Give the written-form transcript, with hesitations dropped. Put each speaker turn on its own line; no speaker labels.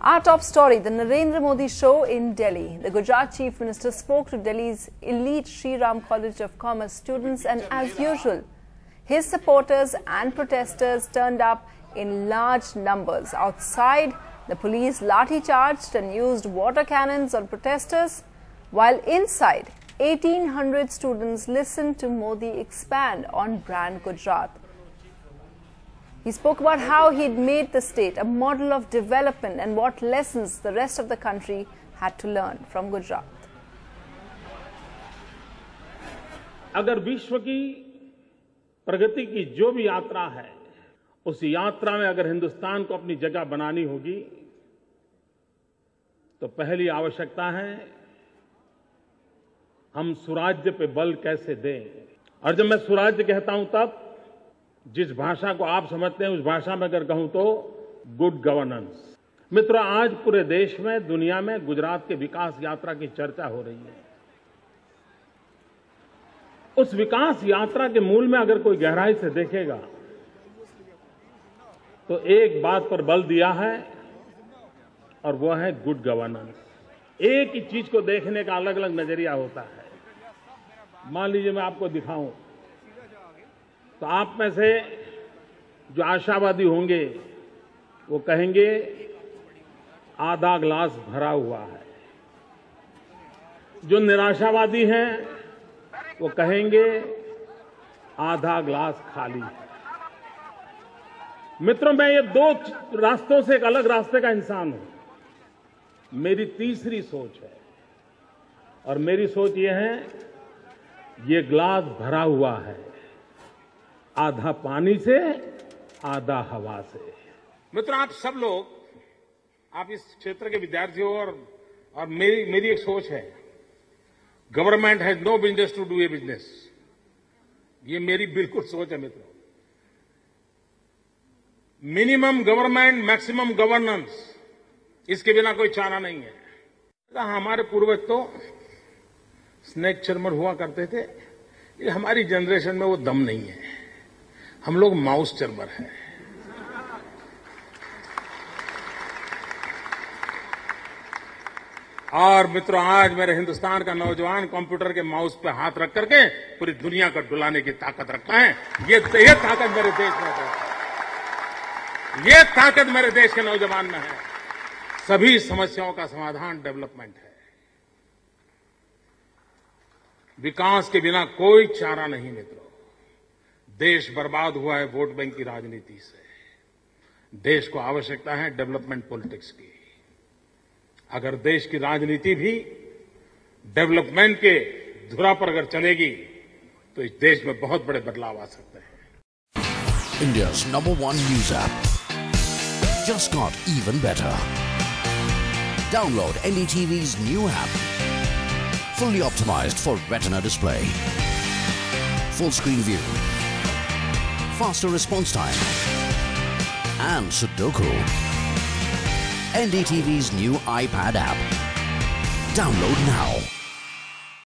Our top story, the Narendra Modi show in Delhi. The Gujarat Chief Minister spoke to Delhi's elite Shri Ram College of Commerce students, and as usual, his supporters and protesters turned up in large numbers. Outside, the police lathi charged and used water cannons on protesters, while inside, 1,800 students listened to Modi expand on Brand Gujarat. He spoke about how he'd made the state a model of development and what lessons the rest of the country had to learn from Gujarat.
अगर विश्व की प्रगति की जो भी यात्रा है, उस यात्रा में अगर हिंदुस्तान को अपनी जगह बनानी होगी, तो पहली आवश्यकता है हम सुराज्य पे बल कैसे दें। और जब मैं सुराज्य कहता हूं तब जिस भाषा को आप समझते हैं उस भाषा में अगर कहूं तो गुड गवर्नेंस। मित्रों, आज पूरे देश में, दुनिया में गुजरात के विकास यात्रा की चर्चा हो रही है। उस विकास यात्रा के मूल में अगर कोई गहराई से देखेगा तो एक बात पर बल दिया है और वो है गुड गवर्नेंस। एक ही चीज को देखने का अलग अलग नजरिया होता है। मान लीजिए मैं आपको दिखाऊं तो आप में से जो आशावादी होंगे वो कहेंगे आधा ग्लास भरा हुआ है, जो निराशावादी हैं वो कहेंगे आधा ग्लास खाली है। मित्रों, मैं ये दो रास्तों से एक अलग रास्ते का इंसान हूं। मेरी तीसरी सोच है और मेरी सोच ये है, ये ग्लास भरा हुआ है, आधा पानी से आधा हवा से। मित्रों, आप सब लोग, आप इस क्षेत्र के विद्यार्थी हो और मेरी एक सोच है, government has no business to do a business. ये मेरी बिल्कुल सोच है मित्रों। मिनिमम गवर्नमेंट, मैक्सिमम गवर्नेंस, इसके बिना कोई चारा नहीं है। हमारे पूर्वज तो स्नेक चर्मर हुआ करते थे, ये हमारी जनरेशन में वो दम नहीं है। हम लोग माउस चर्मर हैं। और मित्रों, आज मेरे हिंदुस्तान का नौजवान कंप्यूटर के माउस पे हाथ रख करके पूरी दुनिया को डुलाने की ताकत रखता है। ये ताकत मेरे देश में है। ये ताकत मेरे देश के नौजवान में है। सभी समस्याओं का समाधान डेवलपमेंट है। विकास के बिना कोई चारा नहीं मित्रों। देश बर्बाद हुआ है वोट बैंक की राजनीति से। देश को आवश्यकता है डेवलपमेंट पॉलिटिक्स की। अगर देश की राजनीति भी डेवलपमेंट के धुरा पर अगर चलेगी तो इस देश में बहुत बड़े बदलाव आ सकते हैं।
India's #1 news app just got even better. Download NDTV's new app. Fully optimized for retina display. Full screen view. Faster response time. And Sudoku. NDTV's new iPad app. Download now.